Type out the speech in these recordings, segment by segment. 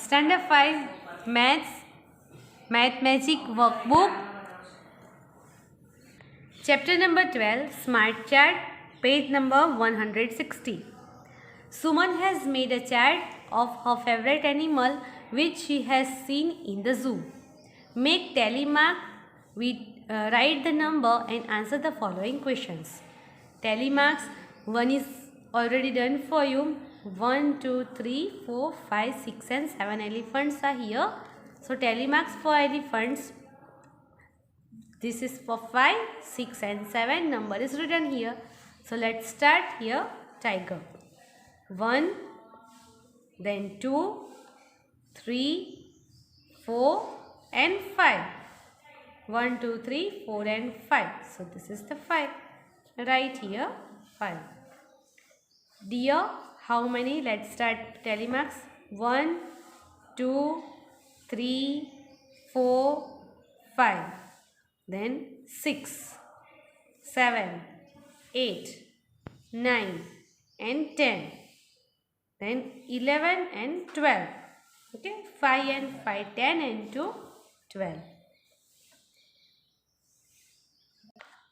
Standard 5 Math Magic Workbook. Chapter number 12 Smart Chart, page number 160. Suman has made a chart of her favorite animal which she has seen in the zoo. Make tally mark. Write the number and answer the following questions. Tally marks. 1 is already done for you. 1, 2, 3, 4, 5, 6 and 7 elephants are here. So tally marks for elephants. This is for 5, 6 and 7. Number is written here. So let's start here. Tiger. 1, then 2, 3, 4 and 5. 1, 2, 3, 4 and 5. So this is the 5. Right here 5. Deer, how many? Let's start tally marks. 1, 2, 3, 4, 5. Then 6, 7, 8, 9 and 10. Then 11 and 12. Okay, 5 and 5, 10 and 2, 12.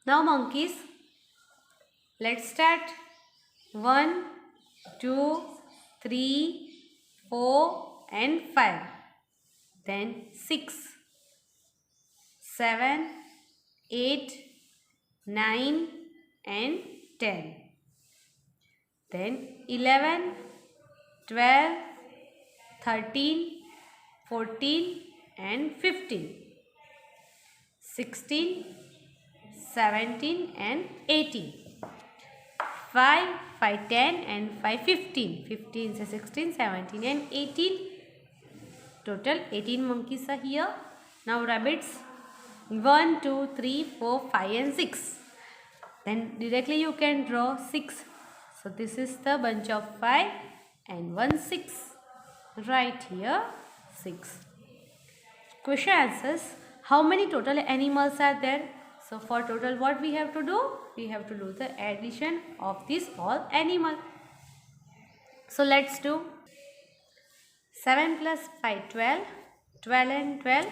Now monkeys, let's start. 1, 2, 3, 4 and 5. Then 6, 7, 8, 9 and 10. Then 11, 12, 13, 14 and 15. 16, 17 and 18. 5, 5, 10 and 5, 15. 15, 16, 17 and 18. Total 18 monkeys are here. Now rabbits. 1, 2, 3, 4, 5 and 6. Then directly you can draw 6. So this is the bunch of 5 and 1 6. Right here 6. Question answers. How many total animals are there? So for total what we have to do? We have to do the addition of these all animals. So let's do 7 plus 5 12. 12 and 12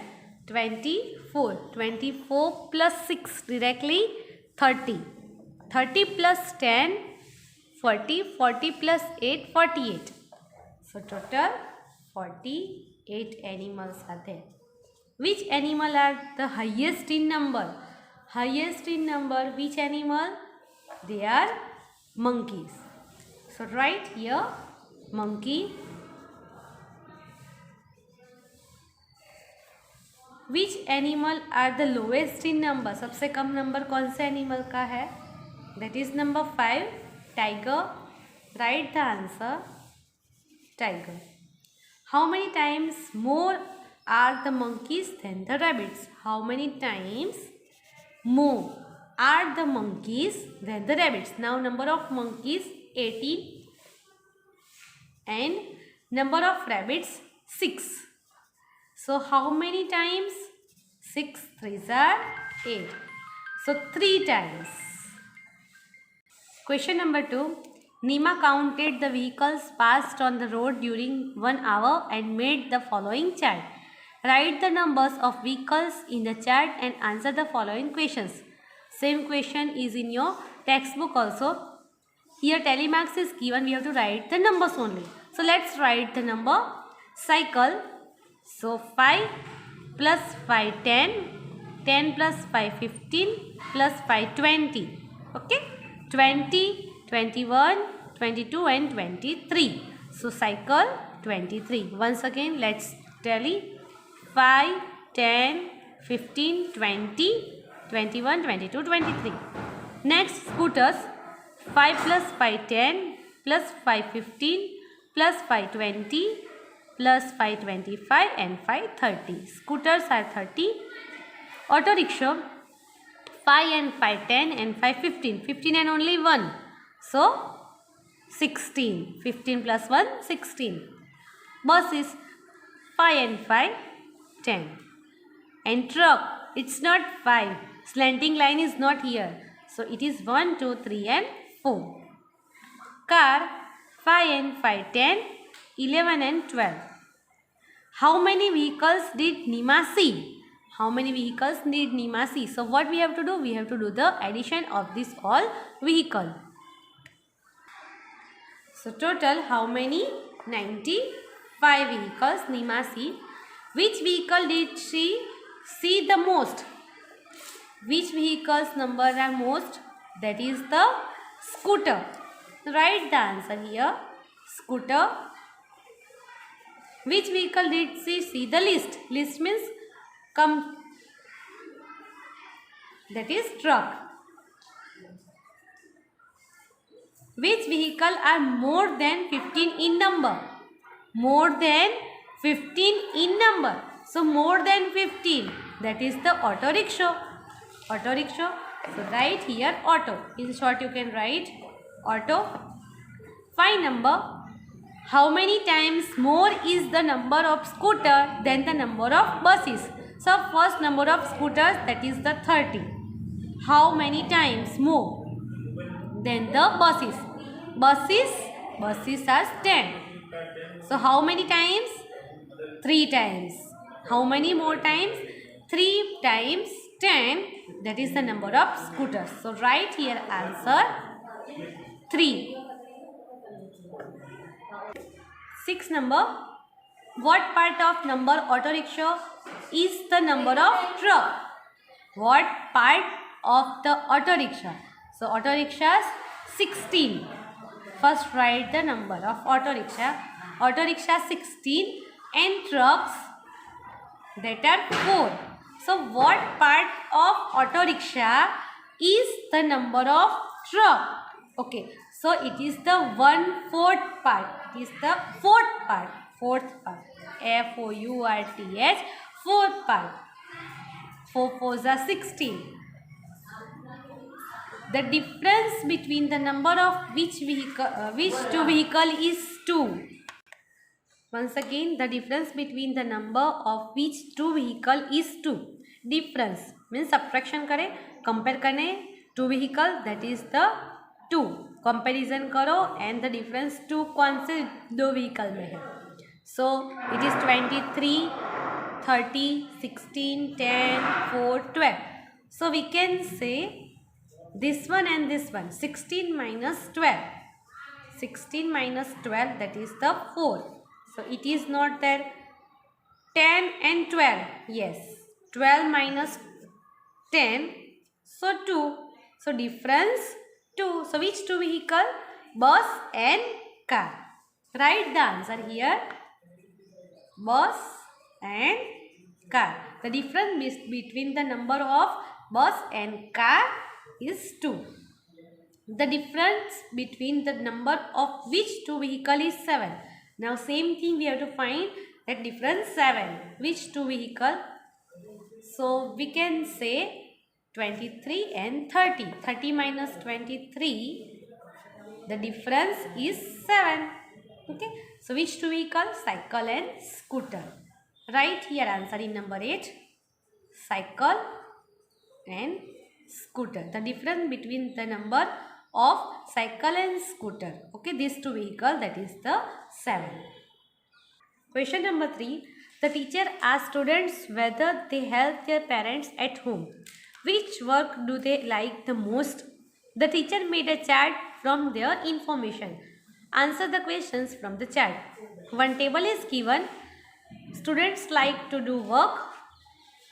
24. 24 plus 6 directly 30. 30 plus 10 40. 40 plus 8 48. So total 48 animals are there. Which animal are the highest in number? Highest in number, which animal? They are monkeys. So write here monkey. Which animal are the lowest in number? सबसे कम number कौन से animal का है? That is number 5, tiger. Write the answer, tiger. How many times more are the monkeys than the rabbits? How many times more are the monkeys than the rabbits? Now number of monkeys 18 and number of rabbits 6. So how many times? 6 3s are 8. So 3 times. Question number 2. Nima counted the vehicles passed on the road during 1 hour and made the following chart. Write the numbers of vehicles in the chart and answer the following questions. Same question is in your textbook also. Here tally marks is given. We have to write the numbers only. So let's write the number. Cycle. So 5 plus 5 10. 10 plus 5 15 plus 5 20. Okay. 20, 21, 22 and 23. So cycle 23. Once again let's tally. 5, 10, 15, 20, 21, 22, 23. Next, scooters. 5 plus 5, 10, plus 5, 15, plus 5, 20, plus 5, 25 and 5, 30. Scooters are 30. Auto rickshaw. 5 and 5, 10 and 5, 15. 15 and only 1. So, 16. 15 plus 1, 16. Buses. 5 and 5, 10. And truck, it's not 5. Slanting line is not here. So it is 1, 2, 3 and 4. Car, 5 and 5, 10, 11 and 12. How many vehicles did Nima see? How many vehicles did Nima see? So what we have to do? We have to do the addition of this all vehicle. So total how many? 95 vehicles Nima see. Which vehicle did she see the most? Which vehicles number are most? That is the scooter. Write the answer here. Scooter. Which vehicle did she see the least? Least means come. That is truck. Which vehicle are more than 15 in number? More than 15 in number. So more than 15. That is the auto rickshaw. Auto rickshaw. So write here auto. In short you can write auto. Find number. How many times more is the number of scooter than the number of buses? So first number of scooters, that is the 30. How many times more than the buses? Buses are 10. So how many times? 3 times. How many more times? 3 times 10. That is the number of scooters. So write here answer 3. 6 number. What part of number auto rickshaw is the number of truck? What part of the auto rickshaw? So auto rickshaws 16. First write the number of auto rickshaw. Auto rickshaw 16 and trucks that are 4. So what part of auto rickshaw is the number of truck? Okay, so it is the 1/4 part. It is the fourth part. Fourth part. F-O-U-R-T-H. Fourth part. 4 4s are 16. The difference between the number of which two vehicle is 2. Once again, the difference between the number of which two vehicle is 2. Difference means subtraction करे, compare करने two vehicle, that is the 2. Comparison करो and the difference 2 कौन से दो vehicle में है. So it is 23, 30, 16, 10, 4, 12. So we can say this one and this one. 16 minus 12. 16 minus 12, that is the 4. So it is not there. 10 and 12. Yes. 12 minus 10. So 2. So difference 2. So which two vehicle? Bus and car. Write the answer here. Bus and car. The difference between the number of bus and car is 2. The difference between the number of which two vehicle is 7. Now same thing we have to find that difference 7. Which two vehicle? So we can say 23 and 30. 30 minus 23. The difference is 7. Okay. So which two vehicle? Cycle and scooter. Write here answer in number 8. Cycle and scooter. The difference between the number of cycle and scooter. Okay, these two vehicles, that is the 7. Question number 3. The teacher asked students whether they help their parents at home. Which work do they like the most? The teacher made a chart from their information. Answer the questions from the chart. One table is given. Students like to do work.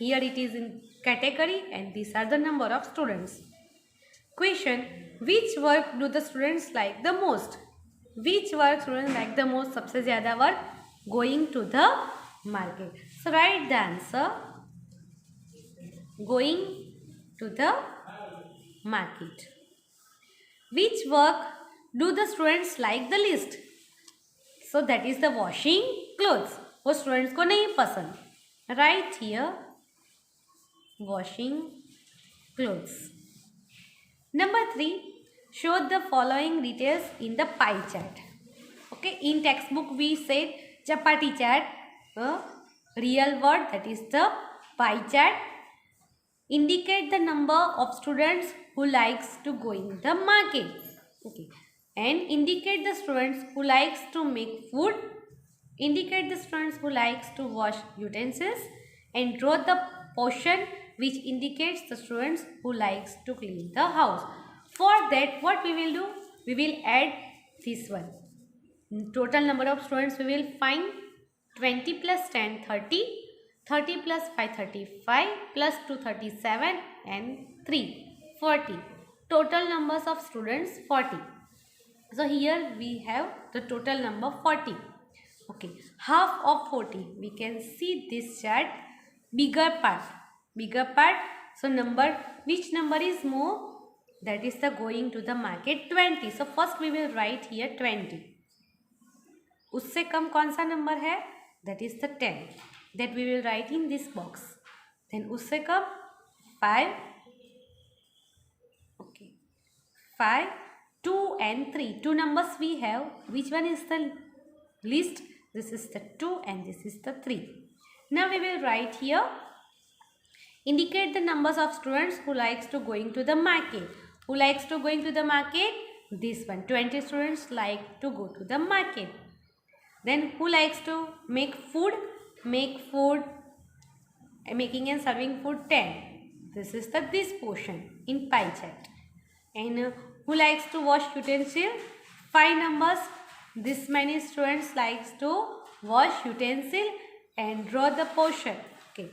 Here it is in category and these are the number of students. Question. Which work do the students like the most? Which work students like the most? सबसे ज़्यादा work going to the market. So write the answer. Going to the market. Which work do the students like the least? So that is the washing clothes. वो students को नहीं पसंद. Write here. Washing clothes. Number 3. Show the following details in the pie chart. Okay, in textbook we said chapati chart. Real word, that is the pie chart. Indicate the number of students who likes to go in the market. Okay, and indicate the students who likes to make food Indicate the students who likes to wash utensils and draw the portion which indicates the students who likes to clean the house. For that, what we will do? We will add this one. Total number of students we will find 20 plus 10 30, 30 plus 5 35, plus 2 37 and 3 40. Total numbers of students 40. So here we have the total number 40. Okay, half of 40. We can see this chart, bigger part. Bigger part. So number, which number is more? That is the going to the market 20. So first we will write here 20. उससे कम कौन सा number है? That is the 10. That we will write in this box. Then उससे कम 5. Okay, 5, 2 and 3. Two numbers we have. Which one is the least? This is the 2 and this is the 3. Now we will write here. Indicate the numbers of students who likes to going to the market. Who likes to going to the market? This one. 20 students like to go to the market. Then who likes to make food? Make food. Making and serving food 10. This is this portion in pie chart. And who likes to wash utensil? 5 numbers. This many students likes to wash utensil and draw the portion. Okay,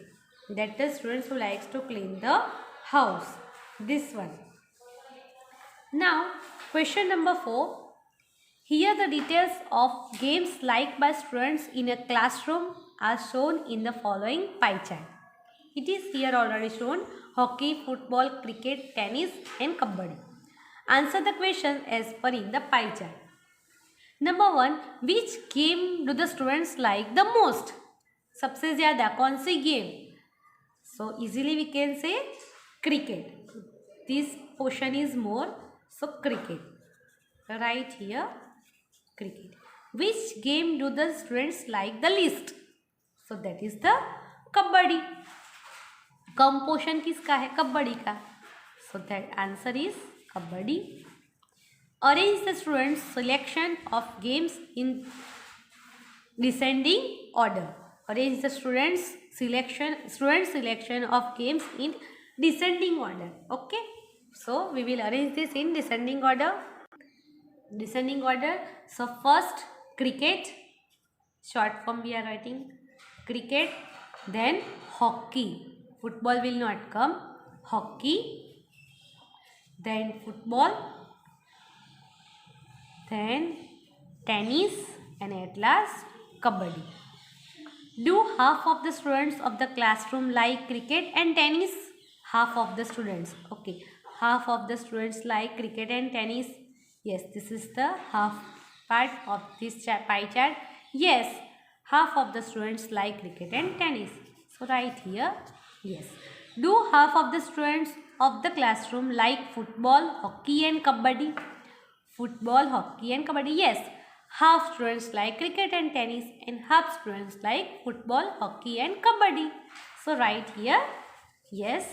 that the students who likes to clean the house. This one. Now question number 4. Here the details of games liked by students in a classroom are shown in the following pie chart. It is here already shown: hockey, football, cricket, tennis and kabaddi. Answer the question as per in the pie chart. Number 1, which game do the students like the most? सबसे ज़्यादा कौन सी game? So easily we can say cricket. This portion is more, so cricket. Right here, cricket. Which game do the students like the least? So that is the kabaddi. Come portion किसका है? कबड्डी का. So that answer is kabaddi. Arrange the students' selection of games in descending order. Arrange the students' selection of games in descending order. Okay. So we will arrange this in descending order. Descending order. So first cricket. Short form we are writing cricket. Then hockey. Football will not come. Hockey. Then football. Then tennis and at last kabaddi. Do half of the students of the classroom like cricket and tennis? Half of the students. Okay. Half of the students like cricket and tennis. Yes, this is the half part of this pie chart. Yes, half of the students like cricket and tennis. So right here, yes. Do half of the students of the classroom like football, hockey and kabaddi? Football, hockey and kabaddi. Yes, half students like cricket and tennis and half students like football, hockey and kabaddi. So right here, yes.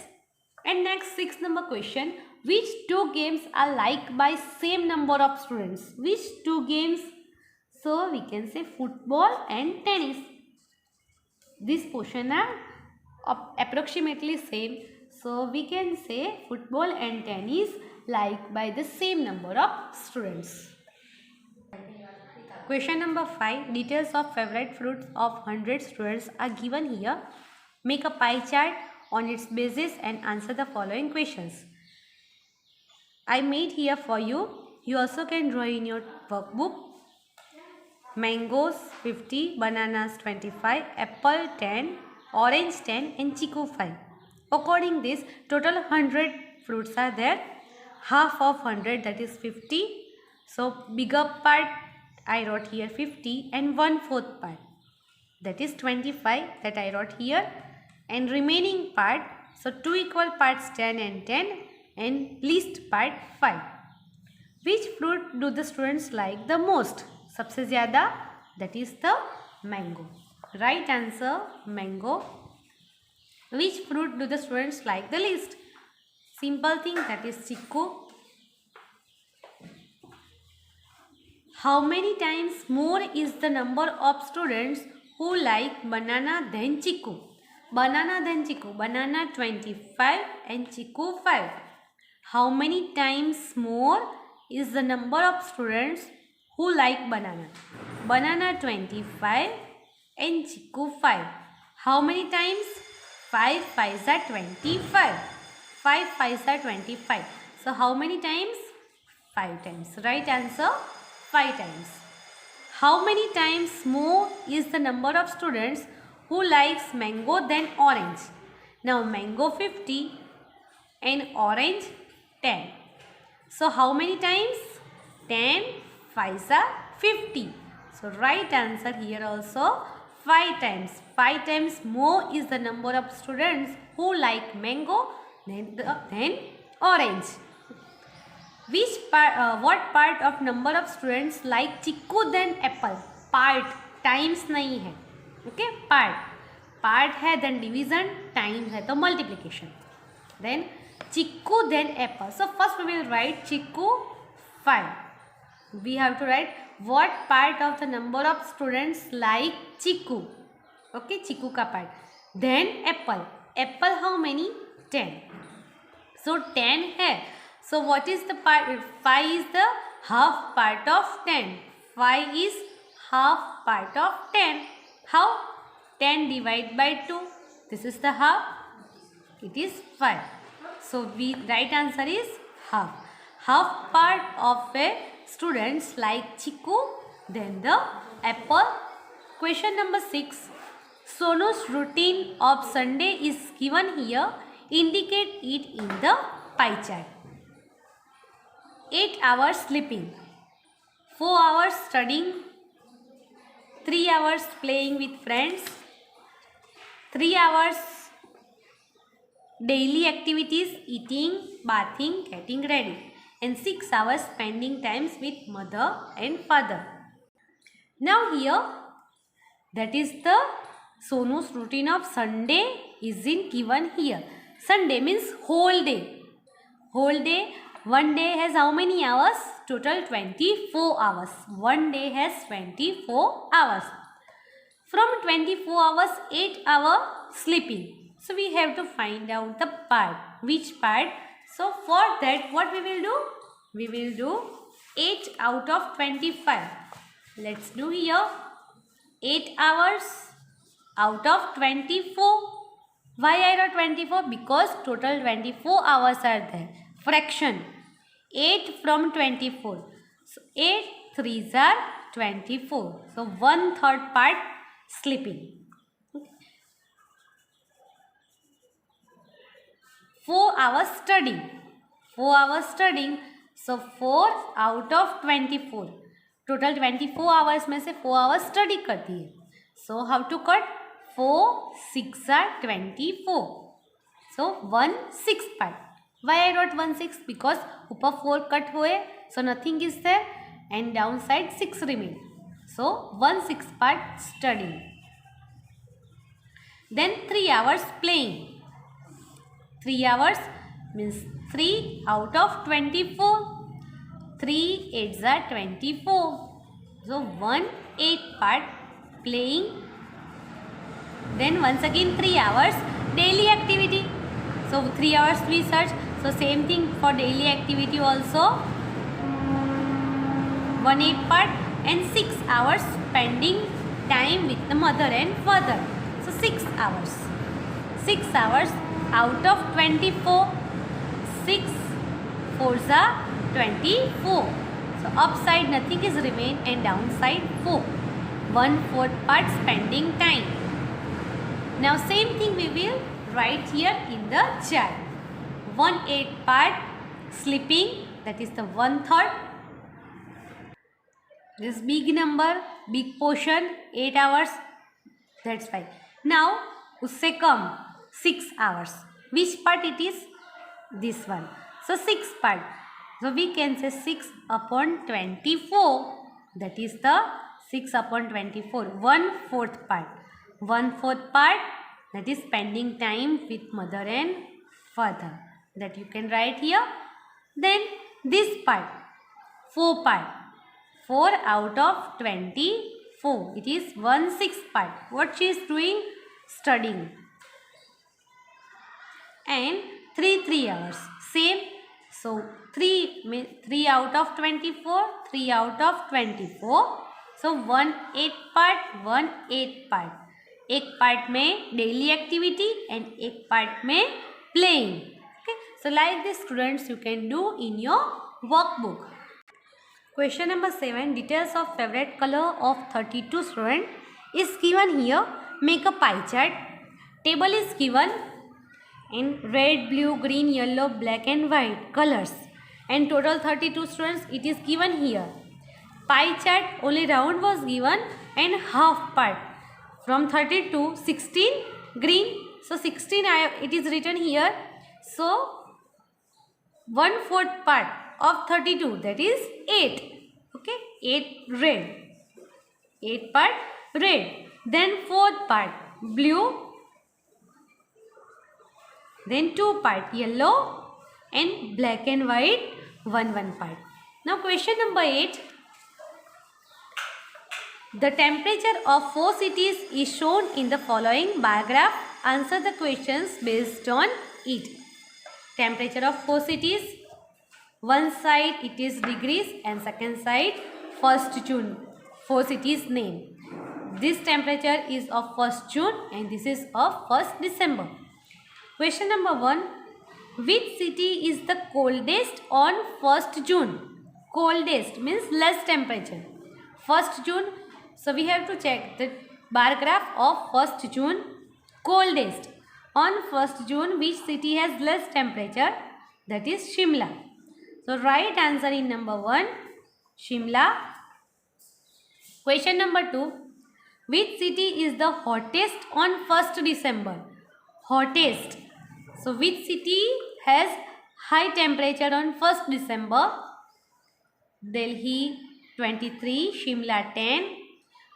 And next 6 number question. Which two games are liked by same number of students? Which two games? So we can say football and tennis. This portion are approximately same. So we can say football and tennis liked by the same number of students. Question number 5. Details of favorite fruits of 100 students are given here. Make a pie chart on its basis and answer the following questions. I made here for you. You also can draw in your workbook. Mangoes 50, bananas 25, apple 10, orange 10 and chiku 5. According this, total 100 fruits are there. Half of 100, that is 50. So bigger part I wrote here 50 and 1/4 part, that is 25, that I wrote here, and remaining part, so 2 equal parts 10 and least part 5. Which fruit do the students like the most? सबसे ज़्यादा, that is the mango. Right answer, mango. Which fruit do the students like the least? Simple thing, that is chiku. How many times more is the number of students who like banana than chiku? Banana than chiku. Banana 25 and chiku 5. How many times more is the number of students who like banana? Banana 25 and chiku 5. How many times? 5 5s are 25. 5 5s are 25. So how many times? 5 times. Right answer, 5 times. How many times more is the number of students who likes mango than orange? Now mango 50 and orange 10. So how many times? 10 5s are 50. So right answer here also 5 times. 5 times more is the number of students who like mango than orange. What part of number of students like chiku than apple? Part, times नहीं है, okay? Part है then division, times है तो multiplication. Then chiku then apple. So first we will write chiku 5. We have to write what part of the number of students like chiku. Okay, chiku का part. Then apple. Apple how many? 10. So 10 है. So what is the part? 5 is the half part of 10. 5 is half part of 10. How? 10 divided by 2. This is the half. It is 5. So right answer is half. Half part of a students like chiku than the apple. Question number 6. Sonu's routine of Sunday is given here. Indicate it in the pie chart. 8 hours sleeping, 4 hours studying, 3 hours playing with friends, 3 hours daily activities, eating, bathing, getting ready, and 6 hours spending times with mother and father. Now here, that is the Sonu's routine of Sunday isn't given here. Sunday means whole day. Whole day. One day has how many hours? Total 24 hours. One day has 24 hours. From 24 hours, 8 hours sleeping. So we have to find out the part. Which part? So for that, what we will do? We will do 8 out of 25. Let's do here. 8 hours out of 24. Why I wrote 24? Because total 24 hours are there. Fraction. 8 from 24. So 8 3s are 24. So 1/3 part sleeping. 4 hours studying. 4 hours studying. So 4 out of 24. Total 24 hours में से 4 hours study करती है. So how to cut? 4 6 are 24. So 1/6 part. Why I wrote 1/6? Because ऊपर 4 cut हुए, so nothing is there, and downside 6 remain. So 1/6 part studying. Then 3 hours playing. 3 hours means 3 out of 24. 3 8s are 24. So 1/8 part playing. Then once again 3 hours daily activity. So 3 hours we search. So same thing for daily activity also. 1/8 part and 6 hours spending time with the mother and father. So 6 hours. 6 hours out of 24. 6 4s are 24. So upside nothing is remain and downside 4. 1/4 part spending time. Now same thing we will write here in the chart. 1/8 part sleeping, that is the 1/3. This big number, big portion, 8 hours, that's fine. Now उससे कम 6 hours. Which part it is? This one. So 6 part. So we can say 6 upon 24. That is the 6 upon 24. 1/4 part. 1/4 part, that is spending time with mother and father. That you can write here. Then this part, 4 part. 4 out of 24. It is 1/6 part. What she is doing? Studying. And 3 hours. Same. So 3 out of 24, 3 out of 24. So 1/8 part, 1/8 part. एक part में daily activity and एक part में playing. Okay, so like this students you can do in your workbook. Question number 7. Details of favorite color of 32 student is given here. Make a pie chart. Table is given in red, blue, green, yellow, black and white colors. And total 32 students it is given here. Pie chart only round was given and half part. From 32, 16 green. So 16 it is written here. So 1/4 part of 32, that is 8. Okay, 8 red. 8 part red. Then 4th part blue. Then 2 part yellow and black and white 1 part. Now question number 8. The temperature of 4 cities is shown in the following bar graph. Answer the questions based on it. Temperature of 4 cities. One side it is degrees and second side 1st June. 4 cities name. This temperature is of 1st June and this is of 1st December. Question number 1. Which city is the coldest on 1st June? Coldest means less temperature. 1st June. So we have to check the bar graph of 1st June. Coldest. On 1st June, which city has less temperature? That is Shimla. So right answer in number 1, Shimla. Question number 2. Which city is the hottest on 1st December? Hottest. So which city has high temperature on 1st December? Delhi 23, Shimla 10.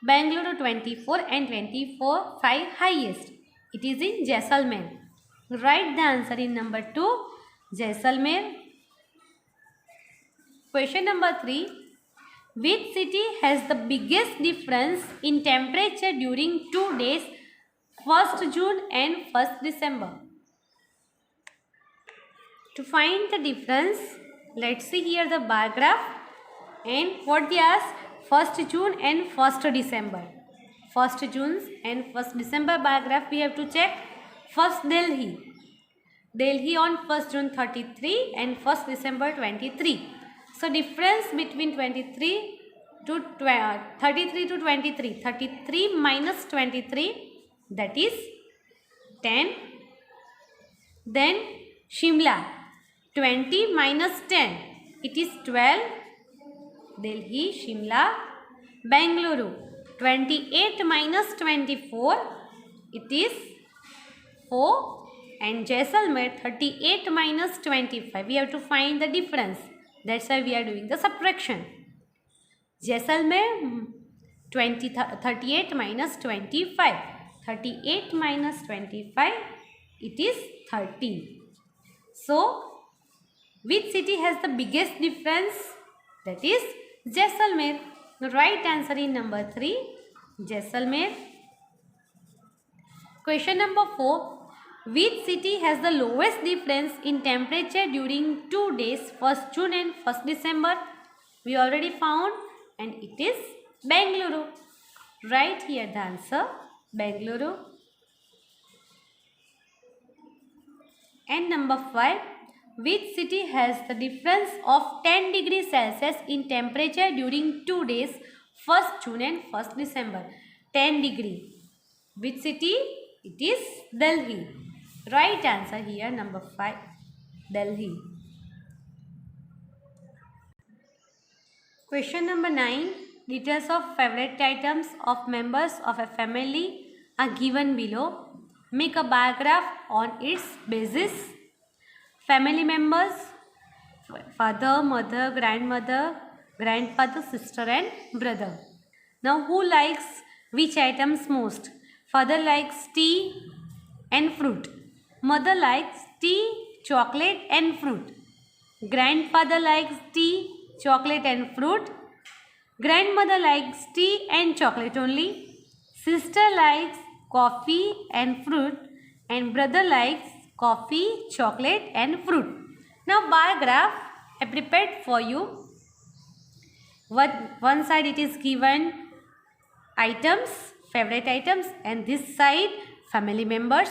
Bangalore 24 and 24 5 highest. It is in Jaisalmer. Write the answer in number 2, Jaisalmer. Question number 3. Which city has the biggest difference in temperature during 2 days, 1st June and 1st December? To find the difference, let's see here the bar graph and what they ask. 1st June and 1st December. 1st June and 1st December bar graph we have to check. First Delhi. Delhi on 1st June 33 and 1st December 23. So difference between 33 to 33 to 23. 33 minus 23, that is 10. Then Shimla 20 minus 10, it is 12. Delhi, Shimla, Bangalore 28 minus 24, it is 4 and Jaisalmer 38 minus 25. We have to find the difference. That's why we are doing the subtraction. Jaisalmer 38 minus 25. 38 minus 25, it is 13. So, which city has the biggest difference? That is Jaisalmer. The right answer in number 3, Jaisalmer. Question number 4. Which city has the lowest difference in temperature during 2 days, 1st June and 1st December? We already found and it is Bangalore. Write here the answer, Bangalore. And number 5. Which city has the difference of 10 degrees Celsius in temperature during 2 days, 1st June and 1st December? 10 degree. Which city? It is Delhi. Right answer here, number 5, Delhi. Question number 9. Details of favorite items of members of a family are given below. Make a bar graph on its basis. Family members: father, mother, grandmother, grandfather, sister and brother. Now who likes which items most? Father likes tea and fruit. Mother likes tea, chocolate and fruit. Grandfather likes tea, chocolate and fruit. Grandmother likes tea and chocolate only. Sister likes coffee and fruit. And brother likes coffee, chocolate and fruit. Now bar graph I prepared for you. One side it is given items, favorite items, and this side family members,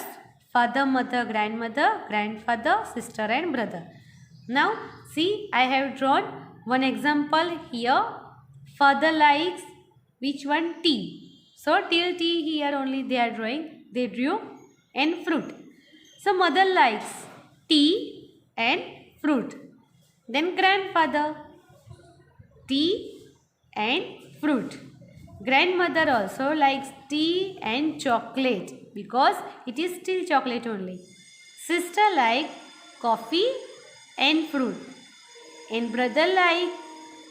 father, mother, grandmother, grandfather, sister and brother. Now see, I have drawn one example here. Father likes which one? Tea. So till tea here only they are drawing. They drew and fruit. So mother likes tea and fruit. Then grandfather, tea and fruit. Grandmother also likes tea and chocolate because it is still chocolate only. Sister like coffee and fruit. And brother like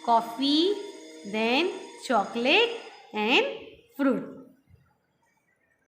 coffee, then chocolate and fruit.